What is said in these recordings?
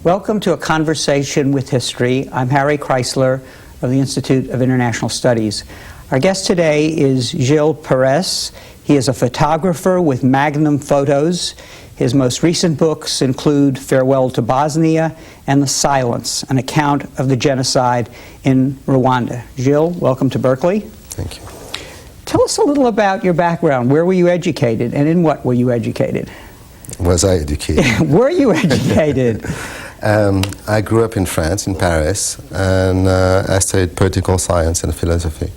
Welcome to A Conversation with History. I'm Harry Chrysler of the Institute of International Studies. Our guest today is Gilles Peress. He is a photographer with Magnum Photos. His most recent books include Farewell to Bosnia and The Silence, an account of the genocide in Rwanda. Gilles, welcome to Berkeley. Thank you. Tell us a little about your background. Where were you educated, and in what were you educated? Was I educated? Were you educated? I grew up in France, in Paris, and I studied political science and philosophy,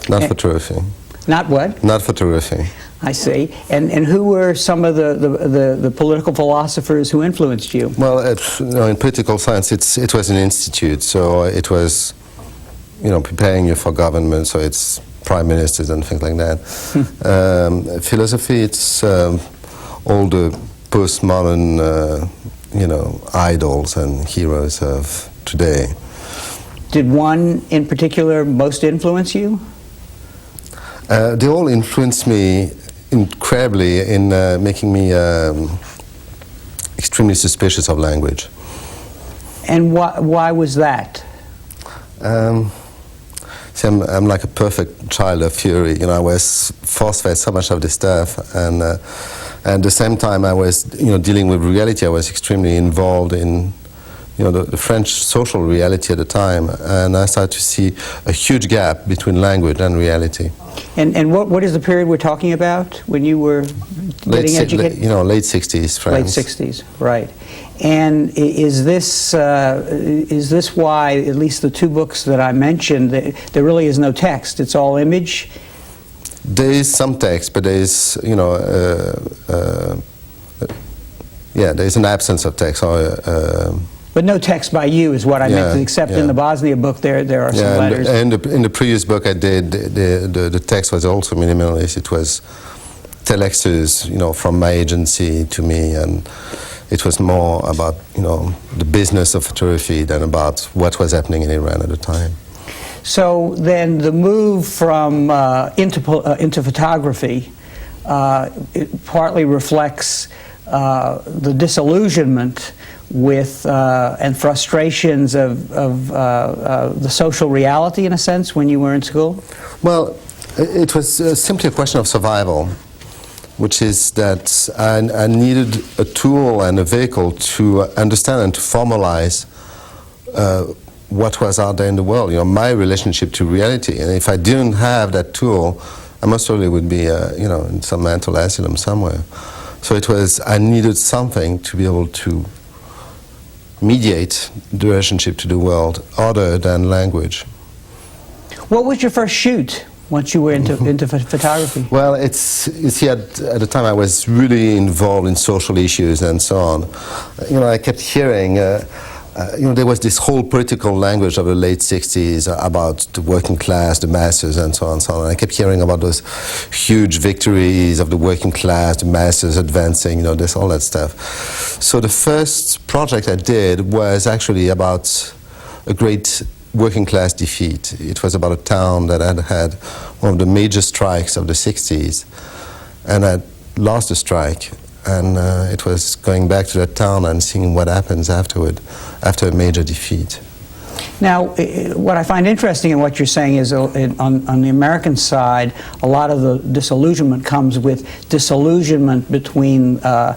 not photography. Not what? Not photography. I see. And who were some of the political philosophers who influenced you? Well, in political science, it was an institute, so it was, preparing you for government, so it's prime ministers and things like that. Philosophy, it's all the postmodern, idols and heroes of today. Did one in particular most influence you? They all influenced me incredibly in making me extremely suspicious of language. And why was that? See, I'm like a perfect child of fury. I was force-fed so much of this stuff, and at the same time I was, dealing with reality. I was extremely involved in, the French social reality at the time, and I started to see a huge gap between language and reality. And what is the period we're talking about when you were getting educated? Late 60s, France. Late 60s, right. And is this why, at least the two books that I mentioned, there really is no text, it's all image? There is some text, but there is, there is an absence of text. But no text by you is what I meant, except in the Bosnia book there are some letters. And in the previous book I did, the text was also minimalist. It was telexes, from my agency to me, and it was more about, the business of photography than about what was happening in Iran at the time. So then the move from into photography, it partly reflects the disillusionment with and frustrations of the social reality, in a sense, when you were in school? Well, it was simply a question of survival, which is that I needed a tool and a vehicle to understand and to formalize what was out there in the world, my relationship to reality. And if I didn't have that tool, I most probably would be, in some mental asylum somewhere. So I needed something to be able to mediate the relationship to the world other than language. What was your first shoot once you were into photography? Well, you see, at the time I was really involved in social issues and so on. I kept hearing, there was this whole political language of the late 60s about the working class, the masses, and so on and so on. And I kept hearing about those huge victories of the working class, the masses advancing, this, all that stuff. So the first project I did was actually about a great working class defeat. It was about a town that had had one of the major strikes of the 60s, and I lost the strike. And it was going back to that town and seeing what happens afterward, after a major defeat. Now, what I find interesting in what you're saying is on the American side, a lot of the disillusionment comes with disillusionment between the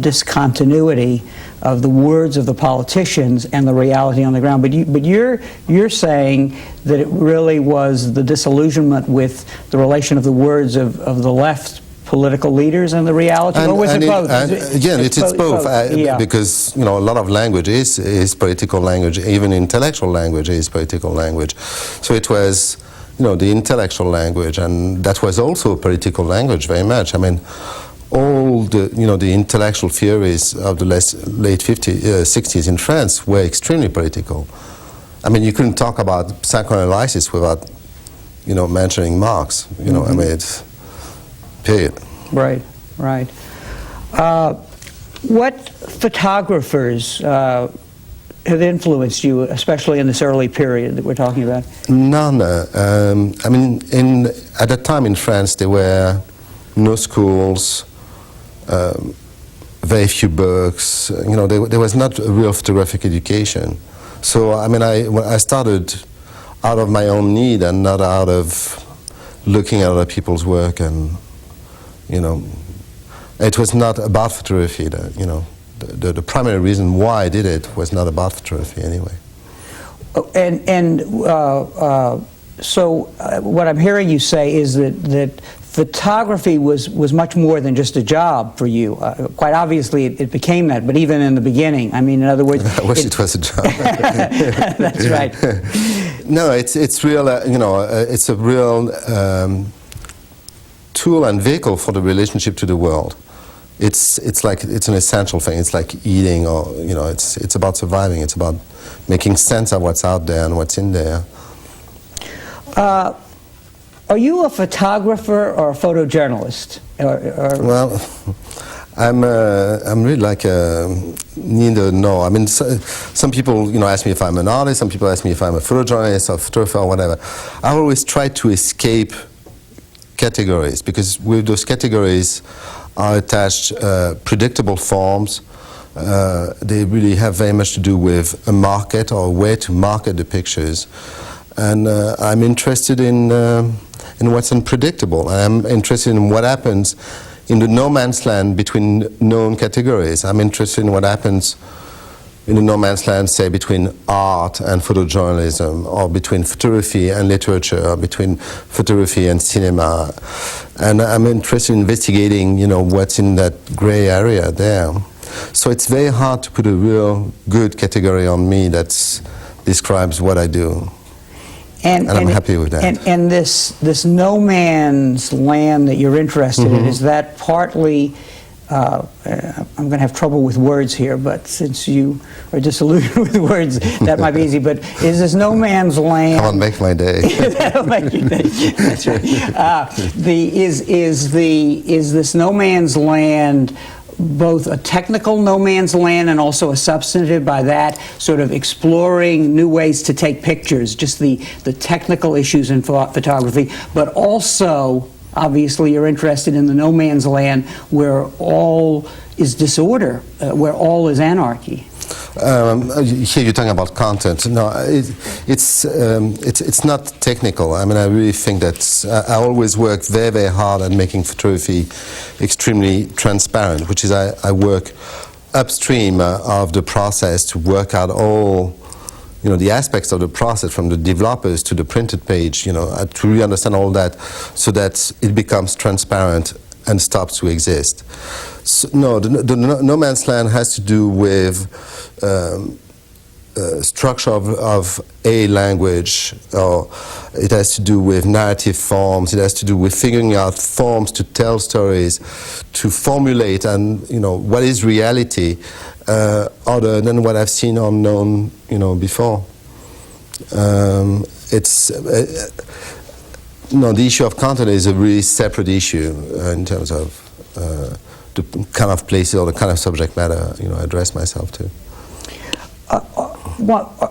discontinuity of the words of the politicians and the reality on the ground. But you're saying that it really was the disillusionment with the relation of the words of the left political leaders and the reality, or was it both? Again, it's both. Because a lot of language is political language. Even intellectual language is political language. So it was, the intellectual language, and that was also a political language very much. I mean, all the the intellectual theories of the late 60s in France were extremely political. I mean, you couldn't talk about psychoanalysis without mentioning Marx. I mean, it's period. Right. What photographers have influenced you, especially in this early period that we're talking about? None. I mean, at that time in France, there were no schools, very few books. There was not a real photographic education. So when I started out of my own need and not out of looking at other people's work, and it was not about photography. The primary reason why I did it was not about photography anyway. So what I'm hearing you say is that photography was much more than just a job for you. Quite obviously, it became that, but even in the beginning, in other words... I wish it was a job. That's right. No, it's real, it's a real tool and vehicle for the relationship to the world. It's an essential thing. It's like eating, or it's about surviving. It's about making sense of what's out there and what's in there. Are you a photographer or a photojournalist? Well, I'm really like neither nor. Some people ask me if I'm an artist. Some people ask me if I'm a photojournalist or photographer or whatever. I always try to escape categories, because with those categories are attached predictable forms. They really have very much to do with a market or a way to market the pictures. And I'm interested in what's unpredictable. I'm interested in what happens in the no man's land between known categories. I'm interested in what happens in the no man's land, say, between art and photojournalism, or between photography and literature, or between photography and cinema. And I'm interested in investigating, what's in that gray area there. So it's very hard to put a real good category on me that describes what I do. And I'm happy with that. And this no man's land that you're interested in, is that partly, I'm going to have trouble with words here, but since you are disillusioned with words, that might be easy, but is this no man's land... Come on, make my day. That'll make your day. That's right. Is this no man's land both a technical no man's land and also a substantive, by that sort of exploring new ways to take pictures, just the technical issues in photography, but also, obviously, you're interested in the no man's land where all is disorder, where all is anarchy. Here you're talking about content. No, it's not technical. I really think that I always work very, very hard at making photography extremely transparent, which is I work upstream of the process to work out all the aspects of the process, from the developers to the printed page, to really understand all that so that it becomes transparent and stops to exist. So, no, the no man's land has to do with structure of a language, or it has to do with narrative forms. It has to do with figuring out forms to tell stories, to formulate, and what is reality other than what I've seen or known before. The issue of content is a really separate issue in terms of the kind of places or the kind of subject matter I address myself to.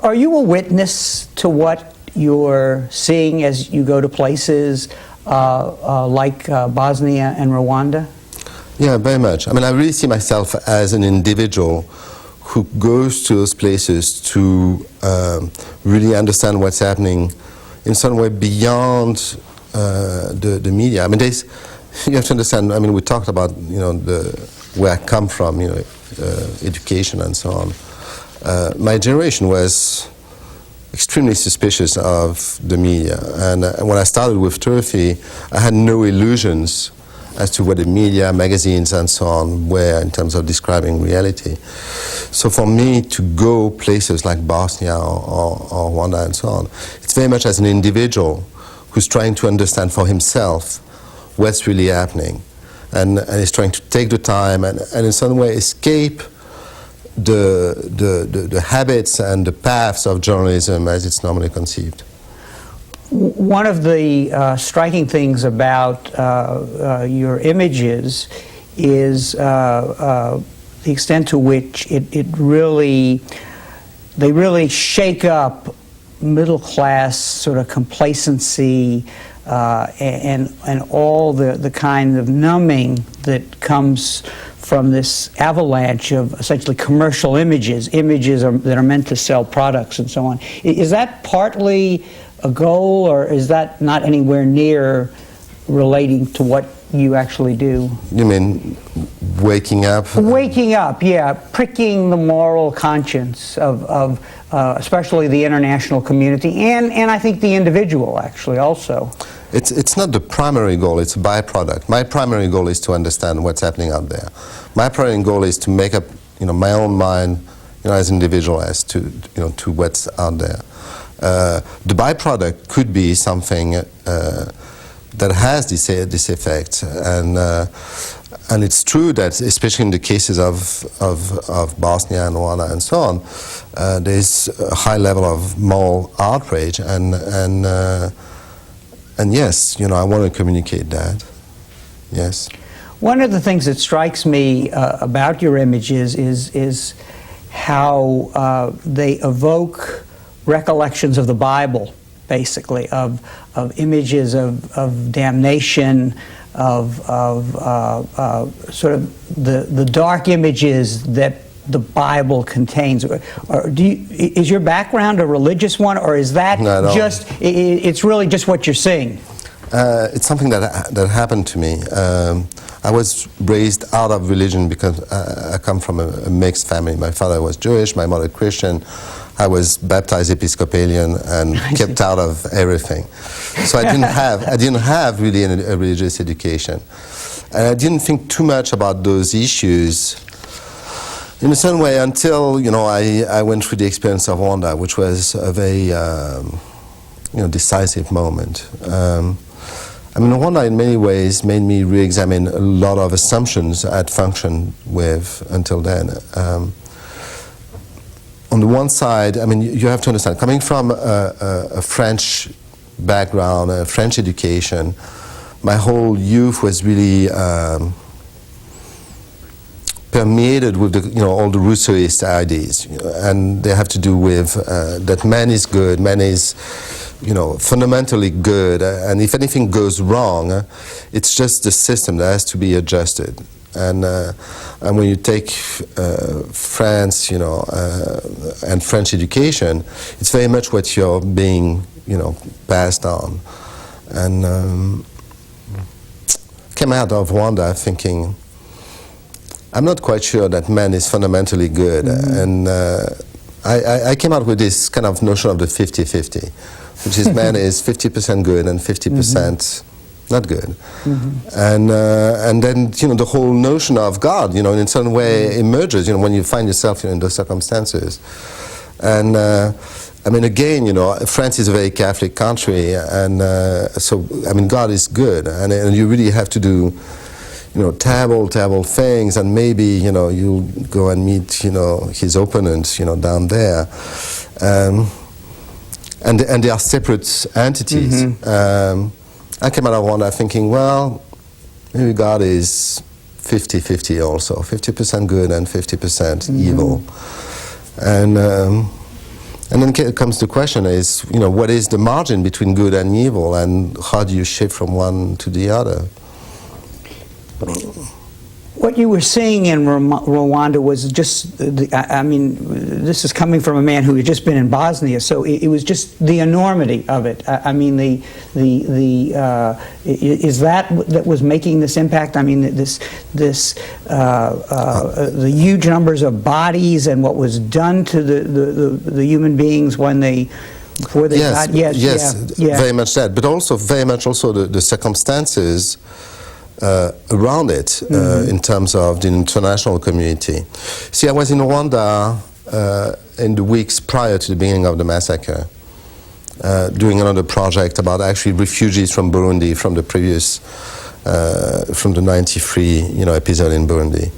Are you a witness to what you're seeing as you go to places like Bosnia and Rwanda? Yeah, very much. I really see myself as an individual who goes to those places to really understand what's happening in some way beyond the media. You have to understand, we talked about, where I come from, education and so on. My generation was extremely suspicious of the media. And when I started with photography, I had no illusions as to what the media, magazines and so on were in terms of describing reality. So for me to go places like Bosnia or Rwanda and so on, it's very much as an individual who's trying to understand for himself what's really happening, and is trying to take the time and in some way escape the habits and the paths of journalism as it's normally conceived. One of the striking things about your images is the extent to which they really shake up middle class sort of complacency and all the kind of numbing that comes from this avalanche of essentially commercial images that are meant to sell products and so on. Is that partly a goal, or is that not anywhere near relating to what you actually do? You mean waking up? Waking up, yeah, pricking the moral conscience of especially the international community and I think the individual actually also. It's not the primary goal, it's a byproduct. My primary goal is to understand what's happening out there. My primary goal is to make up, my own mind, as an individual as to what's out there. The byproduct could be something that has this effect, and it's true that especially in the cases of Bosnia and Rwanda and so on, there's a high level of moral outrage, and yes, I want to communicate that. Yes. One of the things that strikes me about your images is how they evoke recollections of the Bible, basically, of images of damnation, of sort of the dark images that the Bible contains. Is your background a religious one, or is that just, it's really just what you're seeing? It's something that happened to me. I was raised out of religion because I come from a mixed family. My father was Jewish, my mother Christian. I was baptized Episcopalian and kept out of everything. So I didn't have really a religious education. And I didn't think too much about those issues in a certain way until, I went through the experience of Rwanda, which was a very, decisive moment. Rwanda in many ways made me re-examine a lot of assumptions I'd functioned with until then. On the one side, you have to understand, coming from a French background, a French education, my whole youth was really permeated with all the Rousseauist ideas, and they have to do with that man is good, man is fundamentally good, and if anything goes wrong, it's just the system that has to be adjusted. And when you take France, and French education, it's very much what you're being, passed on. And came out of Rwanda thinking, I'm not quite sure that man is fundamentally good. Mm-hmm. And I came out with this kind of notion of the 50-50, which is man is 50% good and 50% mm-hmm. not good. Mm-hmm. And then, the whole notion of God, in a certain way emerges, when you find yourself in those circumstances. And again, France is a very Catholic country, and so God is good, and you really have to do, terrible things, and maybe, you'll go and meet, his opponents, down there. And they are separate entities. Mm-hmm. I came out of Rwanda thinking, well, maybe God is 50-50 also, 50% good and 50% mm-hmm. evil. And then comes the question is, what is the margin between good and evil, and how do you shift from one to the other? What you were seeing in Rwanda was just, this is coming from a man who had just been in Bosnia, so it was just the enormity of it. Is that was making this impact? The huge numbers of bodies and what was done to the human beings before they died? Yes, very much that, but also very much also the circumstances around it mm-hmm. In terms of the international community. See, I was in Rwanda in the weeks prior to the beginning of the massacre, doing another project about actually refugees from Burundi, from the previous, from the 93 episode in Burundi.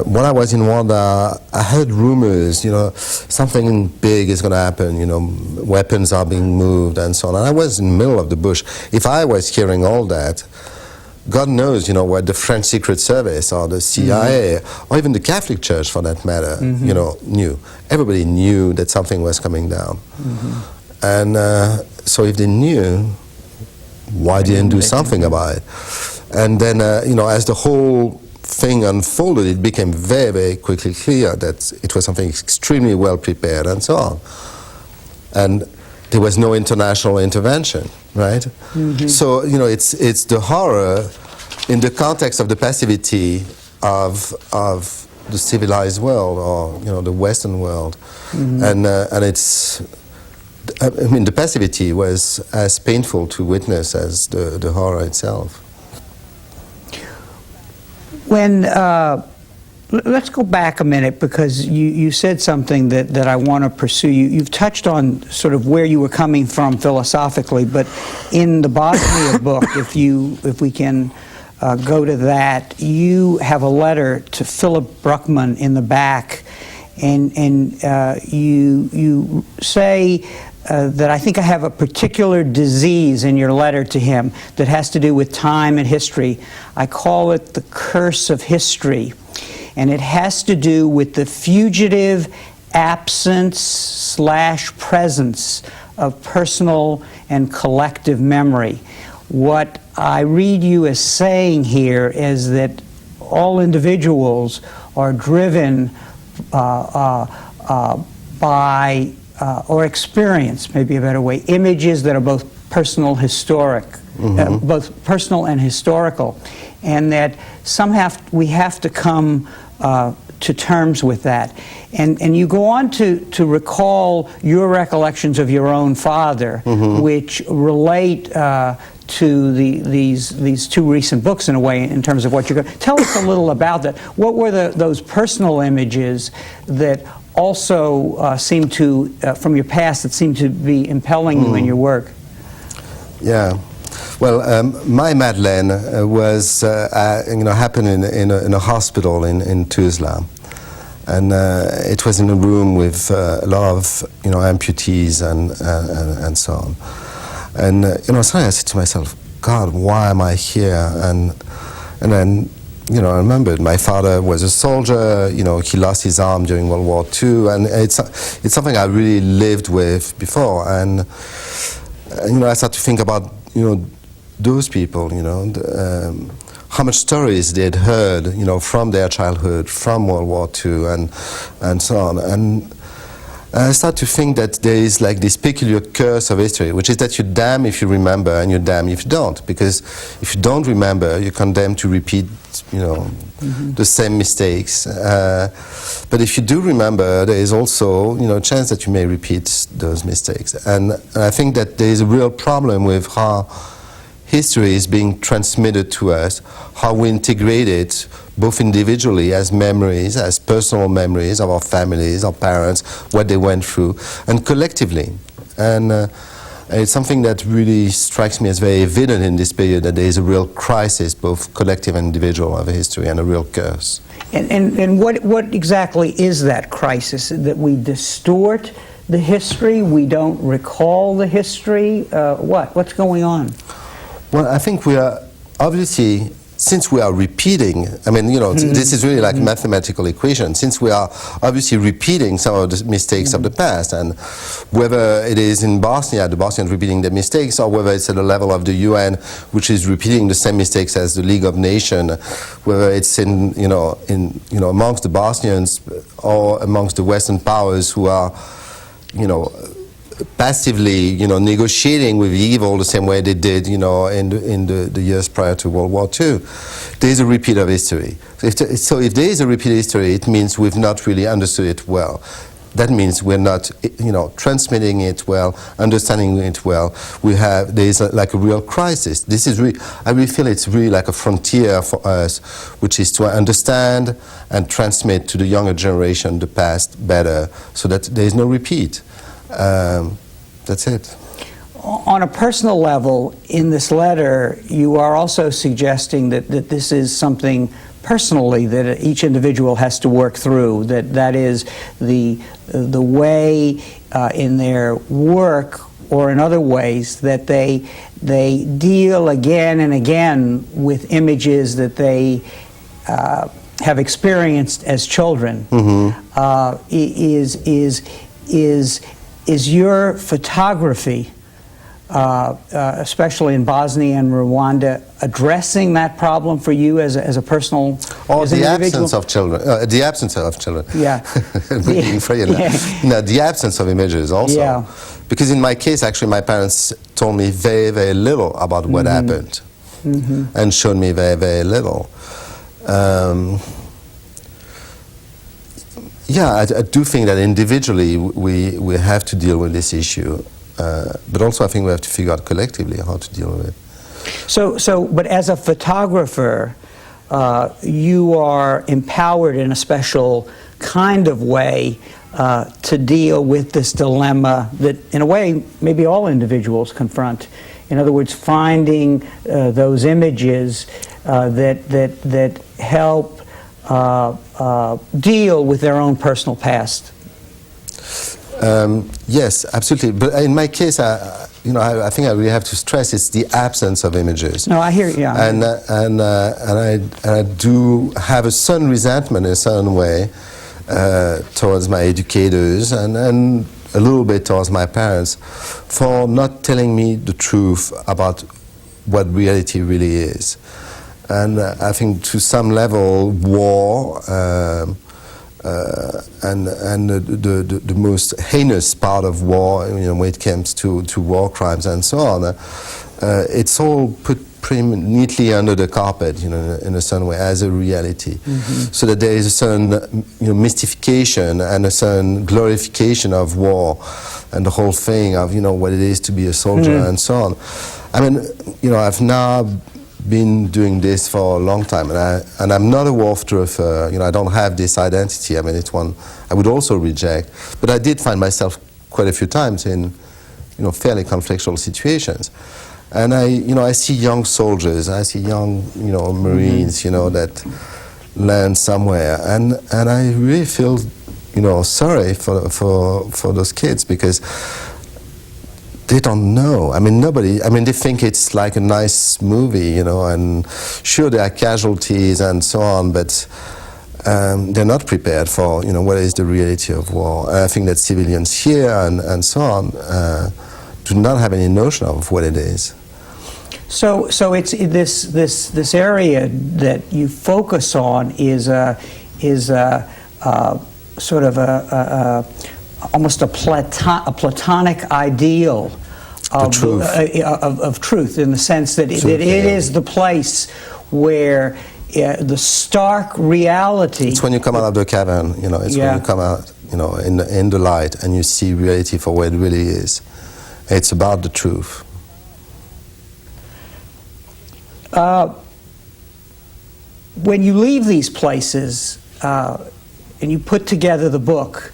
When I was in Rwanda, I heard rumors, something big is going to happen, weapons are being moved and so on. And I was in the middle of the bush. If I was hearing all that, God knows, what the French Secret Service or the CIA mm-hmm. or even the Catholic Church, for that matter, mm-hmm. Knew. Everybody knew that something was coming down. Mm-hmm. And so if they knew, why didn't do something about it? And then, as the whole thing unfolded, it became very, very quickly clear that it was something extremely well prepared and so on. And there was no international intervention, right? Mm-hmm. So, you know, it's the horror in the context of the passivity of the civilized world, or, you know, the Western world. Mm-hmm. And it's, I mean, the passivity was as painful to witness as the horror itself. When, let's go back a minute, because you said something that I want to pursue. You've touched on sort of where you were coming from philosophically, but in the Bosnia book, if we can go to that, you have a letter to Philip Bruckmann in the back, and you say that I think I have a particular disease in your letter to him that has to do with time and history. I call it the curse of history, and it has to do with the fugitive absence/presence of personal and collective memory. What I read you as saying here is that all individuals are driven by or experience, maybe a better way, images that are both personal, historic, both personal and historical, and that somehow we have to come to terms with that. And you go on to recall your recollections of your own father, which relate to these two recent books in a way, in terms of what you're going to tell us a little about that. What were those personal images that also seem to, from your past, that seem to be impelling you in your work? Yeah. Well, my Madeleine was, happened in a hospital in Tuzla. And it was in a room with a lot of, amputees and so on. And, suddenly I said to myself, God, why am I here? And then, I remembered my father was a soldier, he lost his arm during World War II, and it's something I really lived with before. And, I started to think about, those people, how much stories they'd heard, from their childhood, from World War II, and so on. And I start to think that there is like this peculiar curse of history, which is that you're damned if you remember and you're damned if you don't. Because if you don't remember, you're condemned to repeat, the same mistakes. But if you do remember, there is also, a chance that you may repeat those mistakes. And I think that there is a real problem with how history is being transmitted to us, how we integrate it both individually as memories, as personal memories of our families, our parents, what they went through, and collectively. And it's something that really strikes me as very evident in this period, that there is a real crisis, both collective and individual, of history, and a real curse. And what exactly is that crisis? That we distort the history, we don't recall the history? What's going on? Well, I think we are, obviously, since we are repeating, this is really like a mathematical equation, since we are obviously repeating some of the mistakes of the past, and whether it is in Bosnia, the Bosnians repeating their mistakes, or whether it's at the level of the UN, which is repeating the same mistakes as the League of Nations, whether it's amongst the Bosnians or amongst the Western powers who are, passively, negotiating with evil the same way they did, in the years prior to World War II. There is a repeat of history. So if there is a repeat of history, it means we've not really understood it well. That means we're not, transmitting it well, understanding it well. There is like a real crisis. This is really, I really feel it's really like a frontier for us, which is to understand and transmit to the younger generation the past better, so that there is no repeat. That's it. On a personal level, in this letter, you are also suggesting that this is something personally that each individual has to work through, that is the way in their work or in other ways that they deal again and again with images that they have experienced as children. Is your photography especially in Bosnia and Rwanda, addressing that problem for you as a personal, or as an the individual? absence of children, the absence of children. Yeah. Being free, no, the absence of images also. Yeah. Because in my case, actually, my parents told me very, very little about what happened, and showed me very, very little. Yeah, I do think that individually we have to deal with this issue, but also I think we have to figure out collectively how to deal with it. But as a photographer, you are empowered in a special kind of way to deal with this dilemma that, in a way, maybe all individuals confront. In other words, finding those images that help deal with their own personal past. Yes, absolutely. But in my case, I think I really have to stress it's the absence of images. No, I hear you. Yeah. And I do have a certain resentment in a certain way towards my educators and a little bit towards my parents for not telling me the truth about what reality really is. And I think to some level, war and the most heinous part of war, when it comes to war crimes and so on, it's all put pretty neatly under the carpet, in a certain way, as a reality. So that there is a certain, mystification and a certain glorification of war and the whole thing of, what it is to be a soldier and so on. I mean, I've now been doing this for a long time, and I'm not a war photographer. I don't have this identity. I mean, it's one I would also reject. But I did find myself quite a few times in, fairly conflictual situations. And I see young soldiers, I see young, Marines, that land somewhere, and I really feel, sorry for those kids, because they don't know. I mean, they think it's like a nice movie, and sure there are casualties and so on, but they're not prepared for, what is the reality of war. And I think that civilians here and so on do not have any notion of what it is. So it's this area that you focus on is sort of almost a platonic ideal of truth, in the sense that it is the place where the stark reality. It's when you come out of the cavern, it's when you come out, in the light, and you see reality for what it really is. It's about the truth. When you leave these places and you put together the book,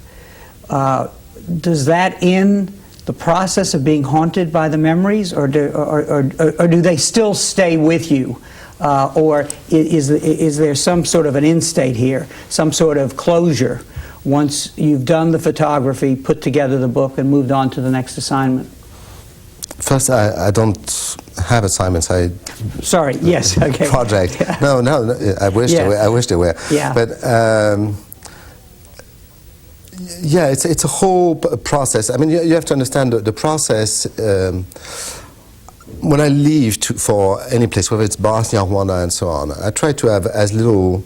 does that end the process of being haunted by the memories, or do they still stay with you? Or is there some sort of an end state here, some sort of closure, once you've done the photography, put together the book, and moved on to the next assignment? First, I don't have assignments. Sorry. Yes. Okay. Project. Yeah. No. I wish they were. I wish they were. Yeah. But yeah, it's a whole process. I mean, you have to understand the process. When I leave for any place, whether it's Bosnia, Rwanda, and so on, I try to have as little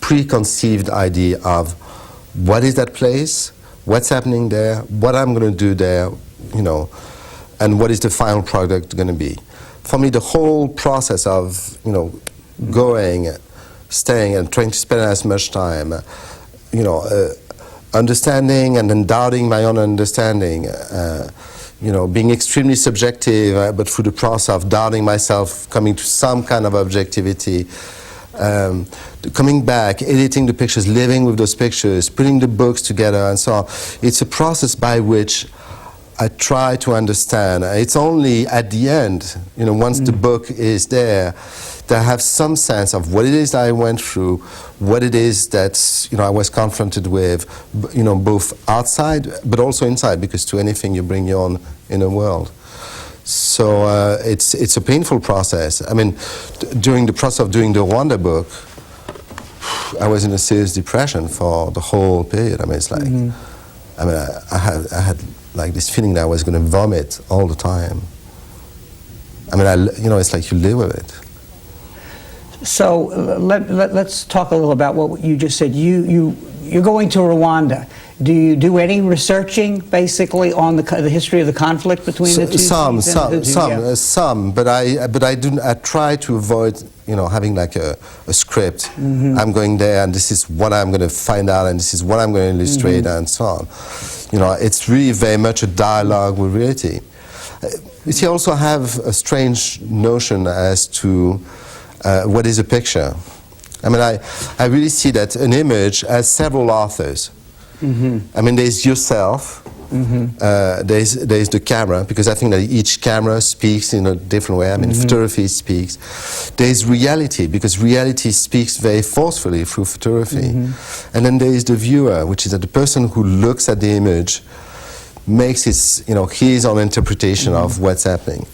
preconceived idea of what is that place, what's happening there, what I'm going to do there, and what is the final product going to be. For me, the whole process of, going, staying, and trying to spend as much time, understanding and then doubting my own understanding, being extremely subjective, but through the process of doubting myself, coming to some kind of objectivity, coming back, editing the pictures, living with those pictures, putting the books together, and so on. It's a process by which I try to understand. It's only at the end, once the book is there, that I have some sense of what it is that I went through, what it is that I was confronted with, both outside but also inside, because to anything you bring your own inner world. So it's a painful process. I mean, during the process of doing the Rwanda book, I was in a serious depression for the whole period. I mean, it's like, I had like this feeling that I was going to vomit all the time. I mean, you know, it's like you live with it. So let's talk a little about what you just said. You're going to Rwanda. Do you do any researching, basically, on the history of the conflict between the two? Some, but I try to avoid, you know, having like a script. I'm going there, and this is what I'm going to find out, and this is what I'm going to illustrate, and so on. You know, it's really very much a dialogue with reality. You see, I also have a strange notion as to what is a picture. I mean, I really see that an image has several authors. I mean, there's yourself, there's the camera, because I think that each camera speaks in a different way. I mean, photography speaks. There's reality, because reality speaks very forcefully through photography. And then there is the viewer, which is that the person who looks at the image makes his, you know, his own interpretation of what's happening.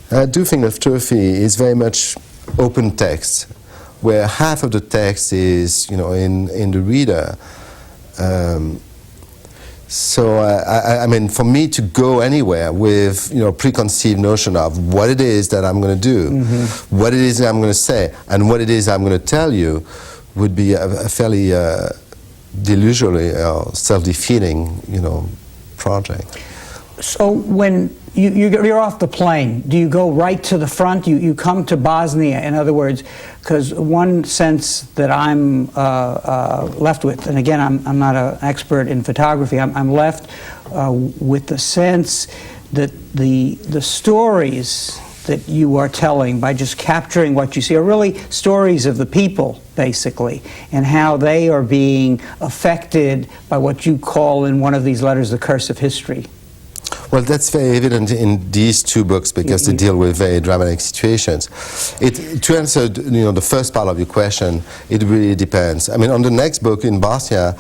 And I do think that photography is very much open text, where half of the text is, you know, in the reader. So I mean, for me to go anywhere with, you know, preconceived notion of what it is that I'm going to do, what it is that I'm going to say, and what it is I'm going to tell you, would be a fairly delusional, self-defeating, you know, project. So when you're off the plane, do you go right to the front? You come to Bosnia, in other words, because one sense that I'm left with, and again, I'm not an expert in photography, I'm left with the sense that the stories that you are telling by just capturing what you see are really stories of the people, basically, and how they are being affected by what you call in one of these letters the curse of history. Well, that's very evident in these two books, because they deal with very dramatic situations. To answer, you know, the first part of your question, it really depends. I mean, on the next book in Bosnia,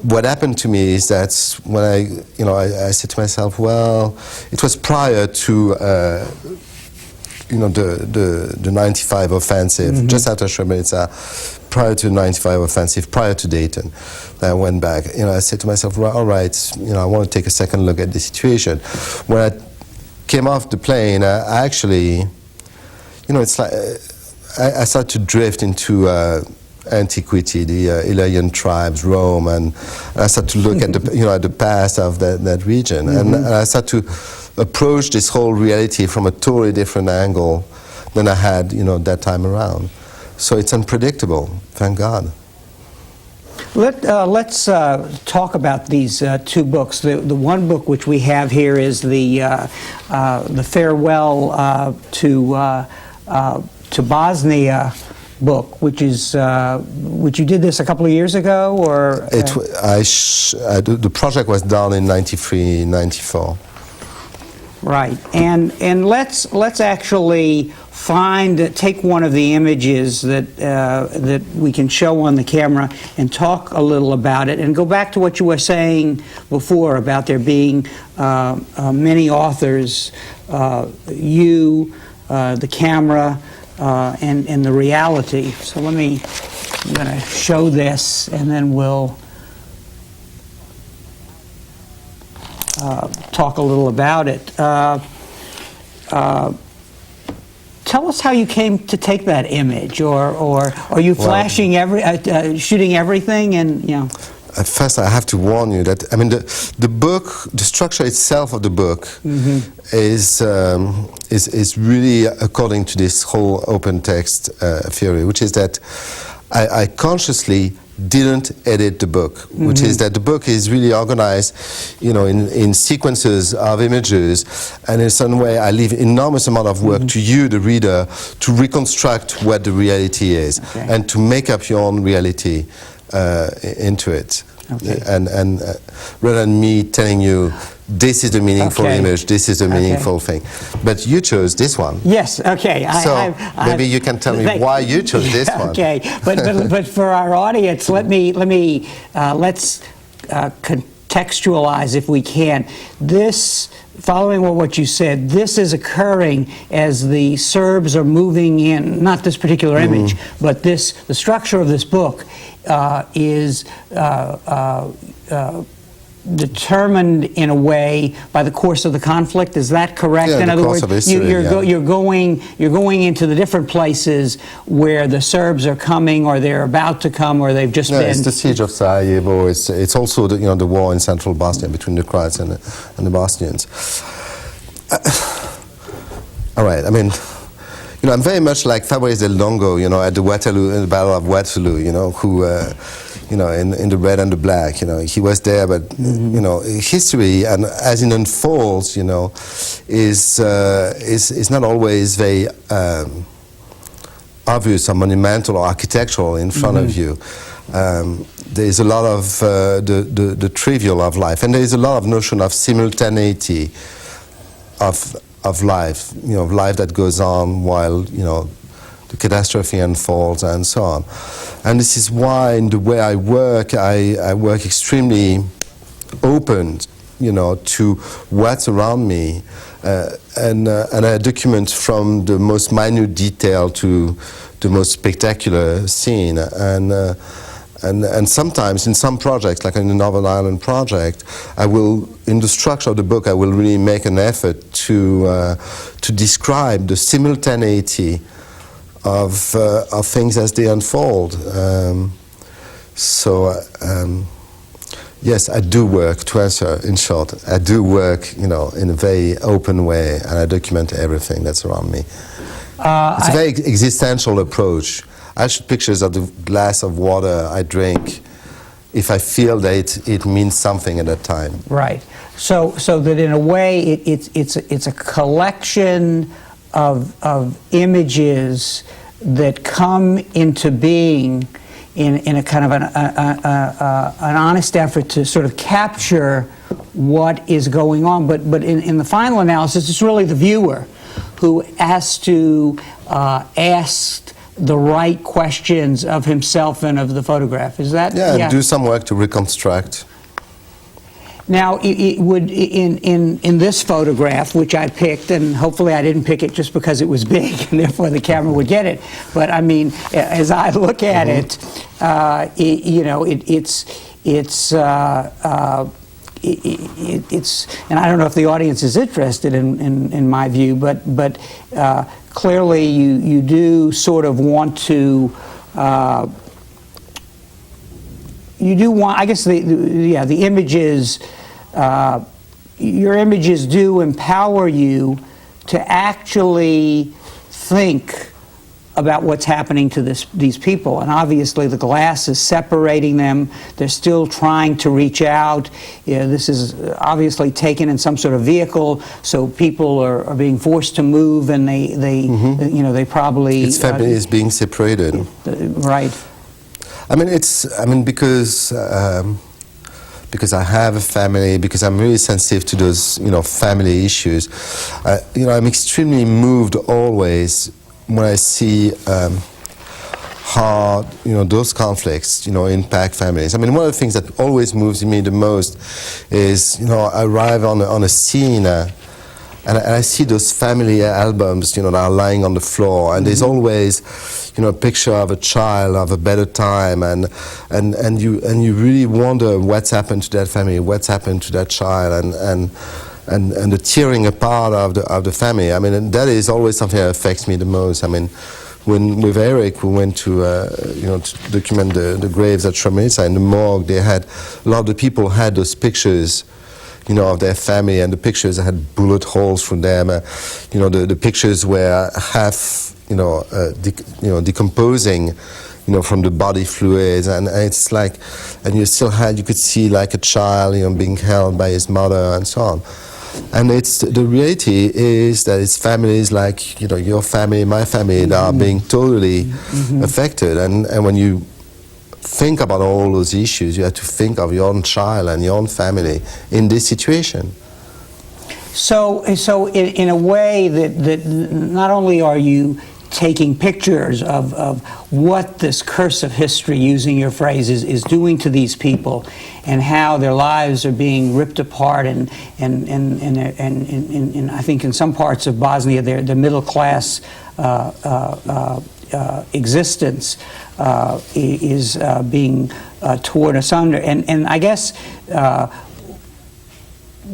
what happened to me is that when I said to myself, well, it was prior to you know, the 95 offensive, just after Srebrenica, prior to the 95 offensive, prior to Dayton. I went back, you know, I said to myself, well, all right, you know, I want to take a second look at the situation. When I came off the plane, I actually, you know, it's like, I started to drift into antiquity, the Illyrian tribes, Rome, and I started to look at the, you know, at the past of that region, and I started to approach this whole reality from a totally different angle than I had, you know, that time around. So it's unpredictable, thank God. Let's talk about these two books. The one book which we have here is the Farewell to Bosnia book, which you did this a couple of years ago, or the project was done in '93, '94. Right, and let's actually take one of the images that we can show on the camera and talk a little about it, and go back to what you were saying before about there being many authors, you, the camera, and the reality. So I'm going to show this, and then we'll talk a little about it. Tell us how you came to take that image, or are you flashing shooting everything, and you know? At first, I have to warn you that, I mean, the book, the structure itself of the book is really according to this whole open text theory, which is that I consciously didn't edit the book, which is that the book is really organized, you know, in sequences of images, and in some way I leave enormous amount of work to you, the reader, to reconstruct what the reality is, and to make up your own reality into it. And rather than me telling you, this is the meaningful image, this is the meaningful thing. But you chose this one. Yes, okay. So maybe you can tell me why you chose this one. Okay, but for our audience, let's contextualize, if we can. This, following what you said, this is occurring as the Serbs are moving in, not this particular image, but the determined in a way by the course of the conflict. Is that correct? Yeah, in the other course words, of history, you're going into the different places where the Serbs are coming, or they're about to come, or they've just been. It's the siege of Sarajevo. It's also the war in central Bosnia between the Croats and the Bosnians. All right. I mean, I'm very much like Fabrice Del Dongo, at the the Battle of Waterloo, who, in the red and the black, he was there, but, history, and as it unfolds, is not always very obvious or monumental or architectural in front of you. There's a lot of the trivial of life, and there's a lot of notion of simultaneity of life, life that goes on while, the catastrophe unfolds and so on. And this is why in the way I work extremely open, to what's around me, and I document from the most minute detail to the most spectacular scene. And sometimes in some projects, like in the Northern Ireland project, in the structure of the book, I will really make an effort to describe the simultaneity of things as they unfold. Yes, I do work, to answer in short, I do work, in a very open way, and I document everything that's around me. It's a very existential approach. I shoot pictures of the glass of water I drink if I feel that it means something at that time. Right. So that in a way it's a collection of images that come into being in a kind of an honest effort to sort of capture what is going on. But in the final analysis, it's really the viewer who has to ask the right questions of himself and of the photograph. Is that? Yeah, do some work to reconstruct. Now, it would in this photograph, which I picked, and hopefully I didn't pick it just because it was big, and therefore the camera would get it. But I mean, as I look at it, it's, and I don't know if the audience is interested in my view, but clearly you do sort of want to. You do want, I guess, the images, your images do empower you to actually think about what's happening to these people. And obviously the glass is separating them. They're still trying to reach out. This is obviously taken in some sort of vehicle, so people are being forced to move, and they probably... Its family is being separated. Right. I mean, because I have a family, because I'm really sensitive to those, family issues. I'm extremely moved always when I see how, those conflicts, impact families. I mean, one of the things that always moves me the most is, I arrive on a scene. And I see those family albums, that are lying on the floor, and there's always, a picture of a child of a better time, and you really wonder what's happened to that family, what's happened to that child, and the tearing apart of the family. I mean, and that is always something that affects me the most. I mean, when with Eric we went to to document the graves at Srebrenica in the morgue, a lot of the people had those pictures, of their family, and the pictures had bullet holes through them. The pictures were half, decomposing, from the body fluids, and it's like, and you could see like a child, being held by his mother and so on. And the reality is that it's families like, your family, my family, that are being totally affected. And when you think about all those issues, you have to think of your own child and your own family in this situation. So in a way that not only are you taking pictures of what this curse of history, using your phrase, is doing to these people, and how their lives are being ripped apart, and I think in some parts of Bosnia, their middle class existence is being torn asunder. And I guess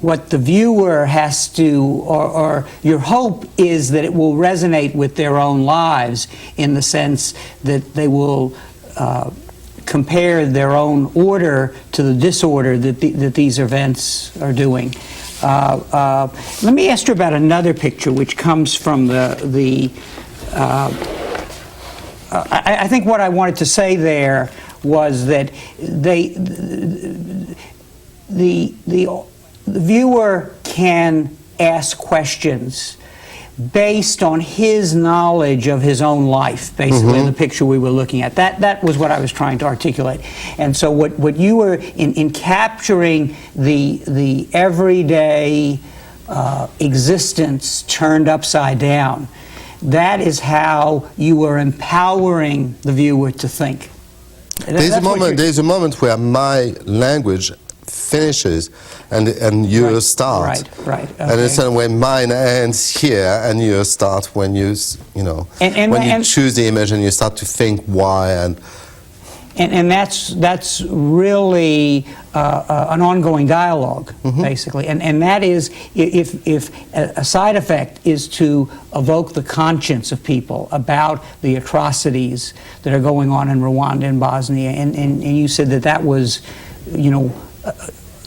what the viewer has to, or your hope is that it will resonate with their own lives, in the sense that they will compare their own order to the disorder that these events are doing. Let me ask you about another picture which comes from I think what I wanted to say there was that the viewer can ask questions based on his knowledge of his own life, basically, in the picture we were looking at. That was what I was trying to articulate. And so what you were, in capturing the everyday existence turned upside down, that is how you were empowering the viewer to think. There's a moment where my language finishes and yours start. Right. Okay. And it's when mine ends here and yours start when you when you choose the image and you start to think why and that's really an ongoing dialogue, basically, and that is, if a side effect is to evoke the conscience of people about the atrocities that are going on in Rwanda and Bosnia, and you said that was,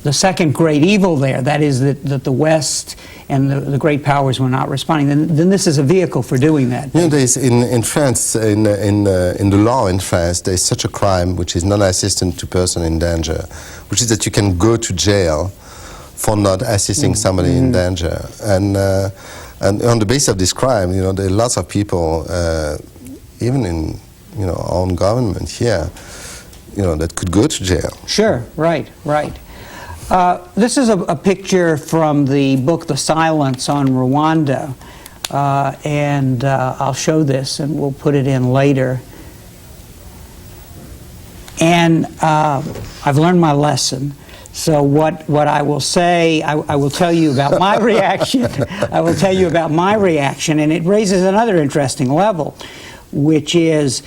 the second great evil there, that is that the West and the great powers were not responding, then this is a vehicle for doing that. There's in France, in the law in France, there's such a crime which is non-assistance to person in danger, which is that you can go to jail for not assisting somebody in danger. And on the basis of this crime, there are lots of people, even in our own government here, that could go to jail. Sure, right. This is a picture from the book The Silence on Rwanda, and I'll show this and we'll put it in later. And I've learned my lesson. So what I will say, I will tell you about my reaction. I will tell you about my reaction, and it raises another interesting level, which is,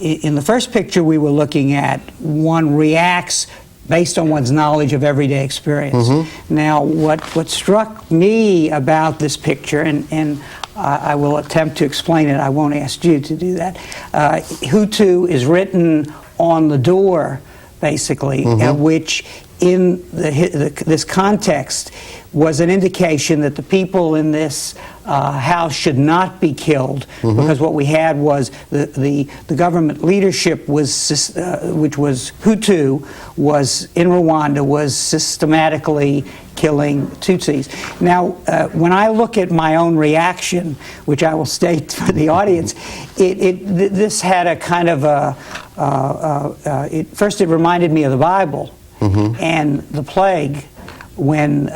in the first picture we were looking at, one reacts based on one's knowledge of everyday experience. Now, what struck me about this picture, and I will attempt to explain it, I won't ask you to do that. Hutu is written on the door, basically, which in this context was an indication that the people in this house should not be killed, because what we had was the government leadership was, which was Hutu, was in Rwanda, was systematically killing Tutsis. Now, when I look at my own reaction, which I will state for the audience, this had a kind of first it reminded me of the Bible and the plague, when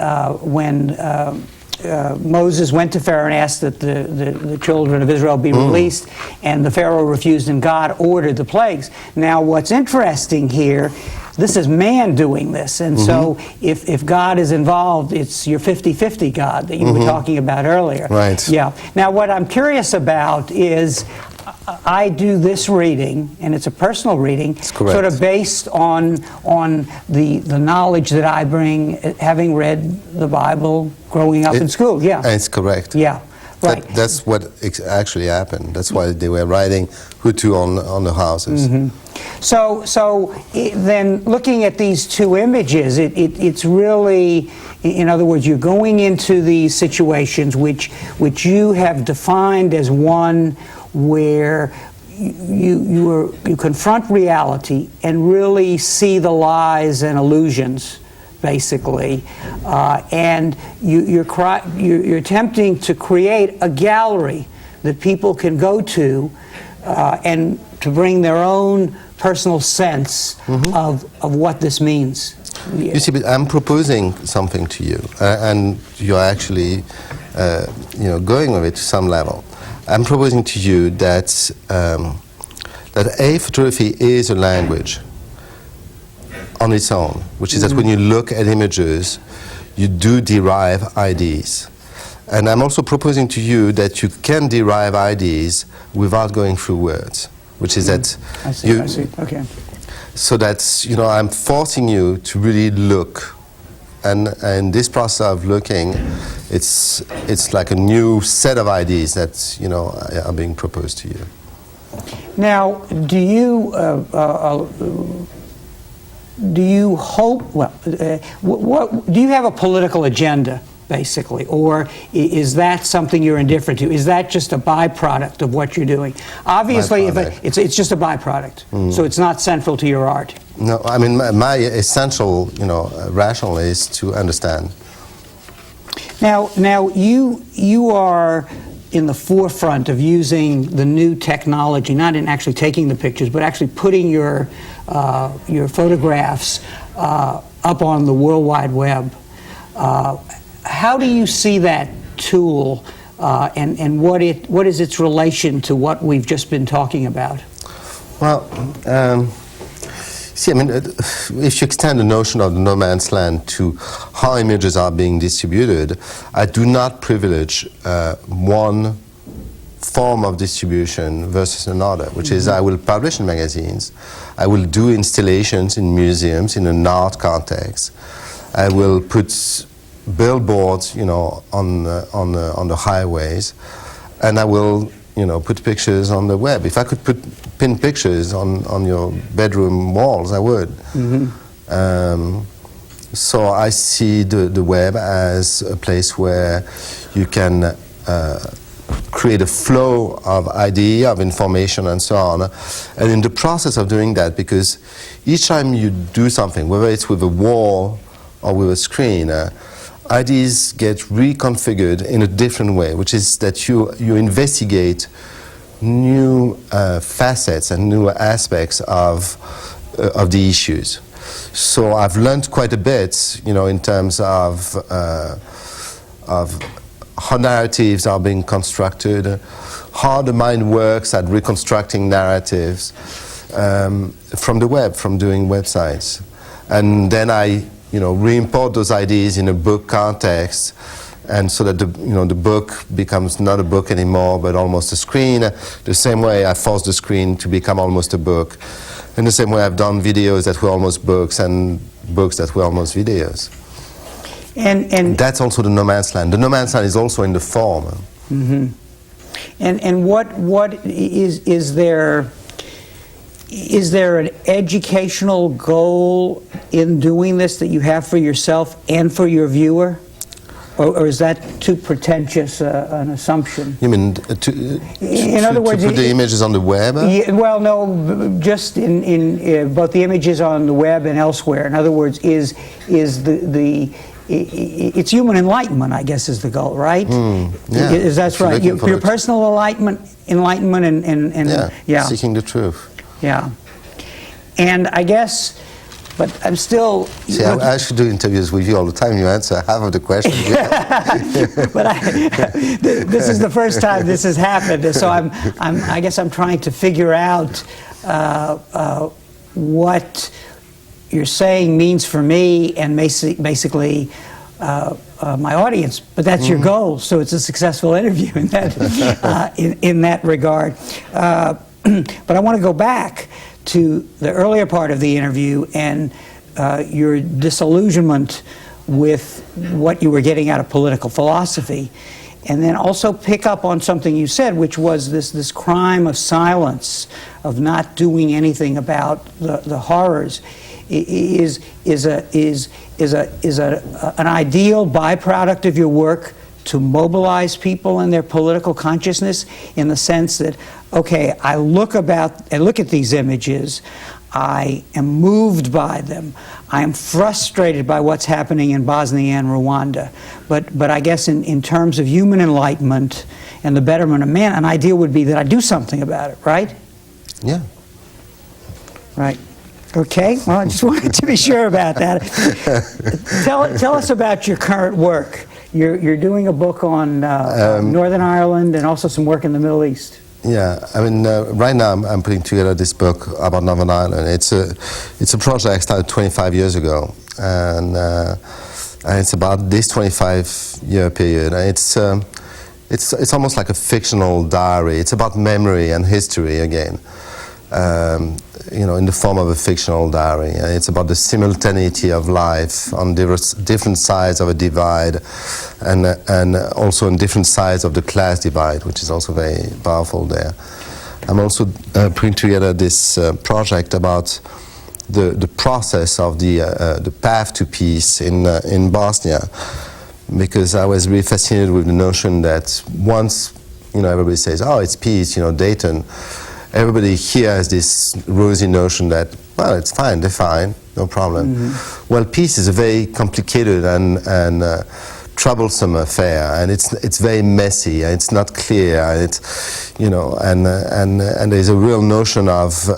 Moses went to Pharaoh and asked that the children of Israel be released, and the Pharaoh refused, and God ordered the plagues. Now, what's interesting here, this is man doing this, and so if God is involved, it's your 50-50 God that you were talking about earlier. Right. Yeah. Now, what I'm curious about is, I do this reading, and it's a personal reading, sort of based on the knowledge that I bring, having read the Bible, growing up in school. Yeah, it's correct. Yeah, right. That's what actually happened. That's why they were writing Hutu on the houses. So then, looking at these two images, it's really, in other words, you're going into these situations which you have defined as one where you confront reality and really see the lies and illusions, basically, and you're attempting to create a gallery that people can go to and to bring their own personal sense of what this means. You see, but I'm proposing something to you, and you're actually going with it to some level. I'm proposing to you that photography is a language on its own, which is that when you look at images, you do derive ideas. And I'm also proposing to you that you can derive ideas without going through words, which is that I see. Okay. So that's, I'm forcing you to really look and this process of looking, it's like a new set of ideas that, you know, are being proposed to you. Now, do you hope? Well, what do you have a political agenda, basically, or is that something you're indifferent to? Is that just a byproduct of what you're doing? Obviously, if it's just a byproduct, so it's not central to your art. No, I mean my essential, you know, rationale is to understand. Now you are in the forefront of using the new technology, not in actually taking the pictures, but actually putting your photographs up on the World Wide Web. How do you see that tool, and what is its relation to what we've just been talking about? Well, see, I mean, if you extend the notion of the no man's land to how images are being distributed, I do not privilege one form of distribution versus another, which is I will publish in magazines, I will do installations in museums in an art context, I will put billboards, you know, on the highways, and I will, you know, put pictures on the web. If I could pin pictures on your bedroom walls, I would. So I see the web as a place where you can create a flow of idea, of information, and so on. And in the process of doing that, because each time you do something, whether it's with a wall or with a screen, ideas get reconfigured in a different way, which is that you investigate new facets and new aspects of the issues. So I've learned quite a bit, you know, in terms of how narratives are being constructed, how the mind works at reconstructing narratives from the web, from doing websites. And then I, you know, re-import those ideas in a book context, and so that the book becomes not a book anymore, but almost a screen. The same way I forced the screen to become almost a book. In the same way I've done videos that were almost books and books that were almost videos. And that's also the no man's land. The no man's land is also in the form. Mm-hmm. And what is there? Is there an educational goal in doing this that you have for yourself and for your viewer? Or is that too pretentious an assumption? You mean in other words, to put the images on the web? Yeah, well, no, just in both the images on the web and elsewhere. In other words, is it's human enlightenment, I guess, is the goal, right? Yeah, is that right? Your personal enlightenment and yeah, seeking the truth. Yeah, and I guess, but I'm still. See, I should do interviews with you all the time. You answer half of the questions. But this is the first time this has happened, so I guess I'm trying to figure out what you're saying means for me and basically my audience. But that's your goal, so it's a successful interview in that in that regard. But I want to go back to the earlier part of the interview and your disillusionment with what you were getting out of political philosophy, and then also pick up on something you said, which was this crime of silence, of not doing anything about the horrors, is an ideal byproduct of your work to mobilize people in their political consciousness, in the sense that, okay, I look at these images, I am moved by them, I am frustrated by what's happening in Bosnia and Rwanda, but I guess in terms of human enlightenment and the betterment of man, an ideal would be that I do something about it, right? Yeah. Right. Okay, well, I just wanted to be sure about that. Tell us about your current work. You're doing a book on Northern Ireland and also some work in the Middle East. Yeah, I mean, right now I'm putting together this book about Northern Ireland. It's a project I started 25 years ago, and it's about this 25-year period. It's almost like a fictional diary. It's about memory and history again. in the form of a fictional diary. And it's about the simultaneity of life on different sides of a divide, and also on different sides of the class divide, which is also very powerful there. I'm also putting together this project about the process of the path to peace in Bosnia, because I was really fascinated with the notion that once everybody says, oh, it's peace, Dayton, everybody here has this rosy notion that, well, it's fine, they're fine, no problem. Mm-hmm. Well, peace is a very complicated and troublesome affair, and it's very messy, and it's not clear, and it's and there's a real notion of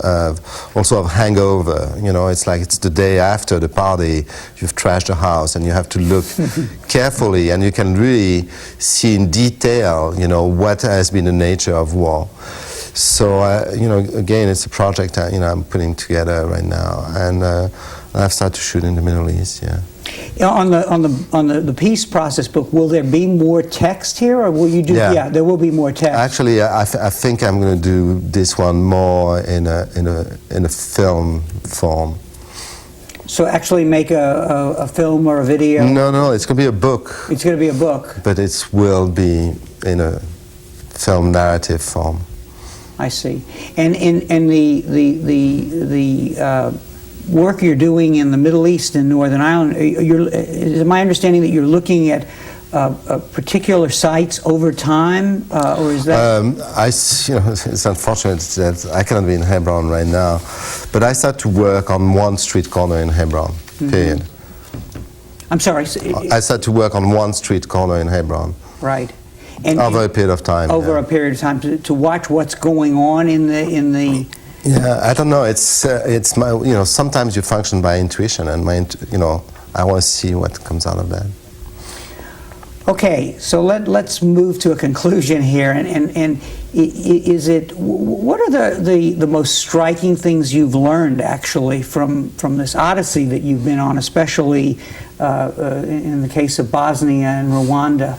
also of hangover. It's like it's the day after the party, you've trashed the house, and you have to look carefully, and you can really see in detail what has been the nature of war. So again, it's a project I'm putting together right now, and I've started to shoot in the Middle East. Yeah. On the peace process book, will there be more text here, or will you do? Yeah, there will be more text. Actually, I think I'm going to do this one more in a film form. So actually, make a film or a video? No, it's going to be a book. It's going to be a book. But it will be in a film narrative form. I see. And the work you're doing in the Middle East and Northern Ireland, is my understanding that you're looking at particular sites over time, or is that? It's unfortunate that I cannot be in Hebron right now, but I start to work on one street corner in Hebron. Mm-hmm. Period. I'm sorry. I start to work on one street corner in Hebron. Right. And over a period of time. Over a period of time to watch what's going on in the. Yeah, I don't know. It's my sometimes you function by intuition, and I want to see what comes out of that. Okay, so let's move to a conclusion here, and what are the most striking things you've learned actually from this odyssey that you've been on, especially in the case of Bosnia and Rwanda?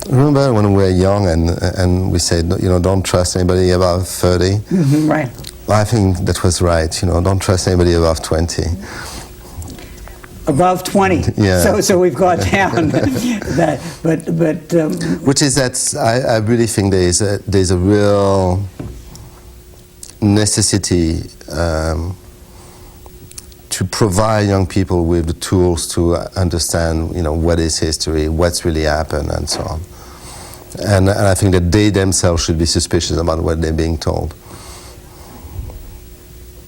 Remember when we were young and we said, don't trust anybody above 30? Mm-hmm, right. I think that was right. Don't trust anybody above 20. Above 20. Yeah. So we've got down that, but which is that I really think there's a real necessity to provide young people with the tools to understand, what is history, what's really happened, and so on. And I think that they themselves should be suspicious about what they're being told.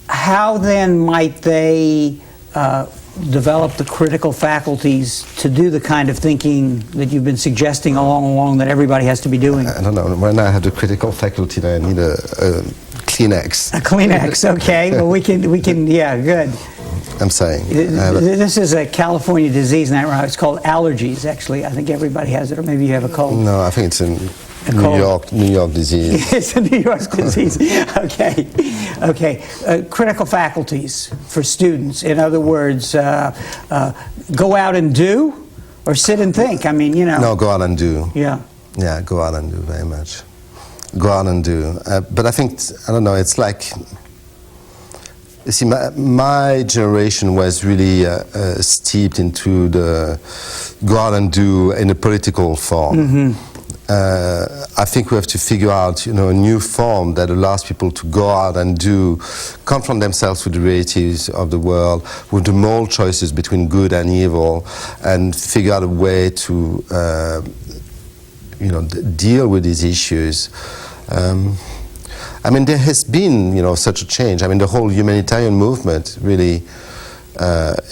How then might they develop the critical faculties to do the kind of thinking that you've been suggesting along that everybody has to be doing? I don't know. When I have the critical faculty, I need a Kleenex. A Kleenex, okay. Well, we can. Yeah, good. I'm saying. This is a California disease, and it's called allergies, actually. I think everybody has it, or maybe you have a cold. No, I think it's a New York disease. It's a New York disease. Okay. Critical faculties for students. In other words, go out and do, or sit and think. No, go out and do. Yeah. Yeah, go out and do very much. Go out and do. But I think, I don't know, it's like, you see, my generation was really steeped into the go out and do in a political form. Mm-hmm. I think we have to figure out, a new form that allows people to go out and do, confront themselves with the realities of the world, with the moral choices between good and evil, and figure out a way to, deal with these issues. There has been, such a change. The whole humanitarian movement really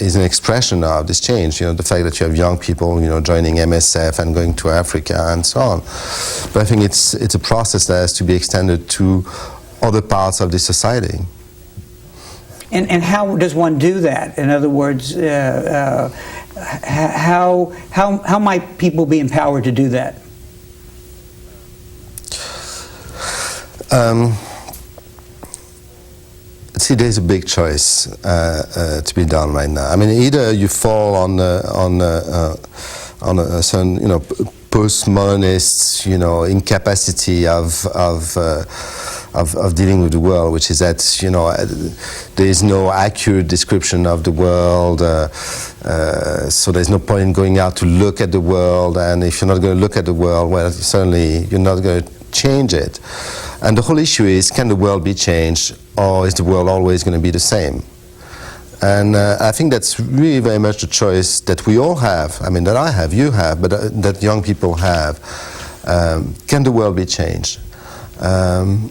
is an expression of this change. The fact that you have young people, joining MSF and going to Africa and so on. But I think it's a process that has to be extended to other parts of the society. And how does one do that? In other words, how might people be empowered to do that? See, there's a big choice to be done right now. Either you fall on a certain, postmodernist, incapacity of dealing with the world, which is that there is no accurate description of the world, so there's no point in going out to look at the world, and if you're not going to look at the world, well, certainly you're not going to change it. And the whole issue is, can the world be changed, or is the world always going to be the same? And I think that's really very much the choice that we all have. I mean, that I have, you have, but that young people have. Can the world be changed? And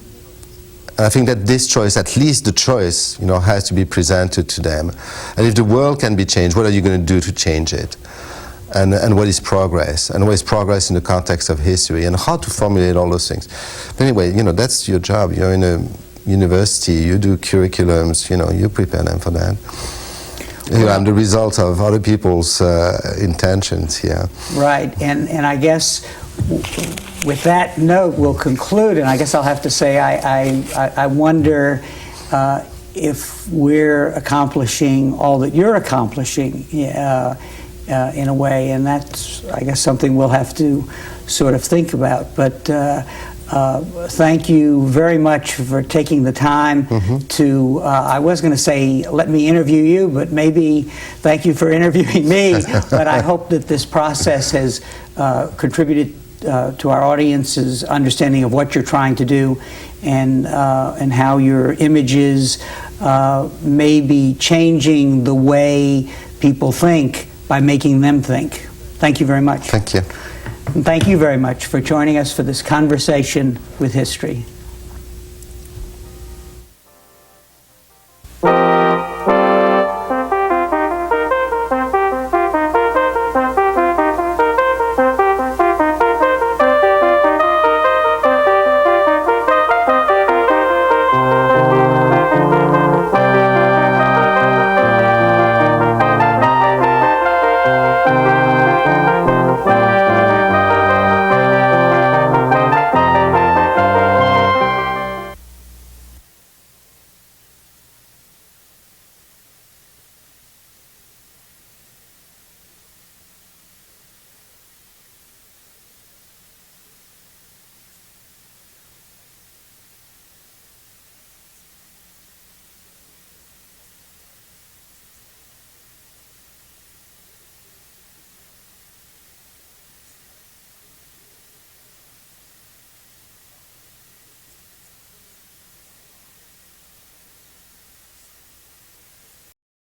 I think that this choice, at least the choice, has to be presented to them. And if the world can be changed, what are you going to do to change it? And what is progress? And what is progress in the context of history? And how to formulate all those things. But anyway, that's your job. You're in a university, you do curriculums, you prepare them for that. I'm the result of other people's intentions here. Right, and I guess with that note we'll conclude, and I guess I'll have to say I wonder if we're accomplishing all that you're accomplishing in a way, and that's, I guess, something we'll have to sort of think about. But thank you very much for taking the time to, I was going to say, let me interview you, but maybe thank you for interviewing me. But I hope that this process has contributed to our audience's understanding of what you're trying to do, and how your images may be changing the way people think by making them think. Thank you very much. Thank you. And thank you very much for joining us for this conversation with history.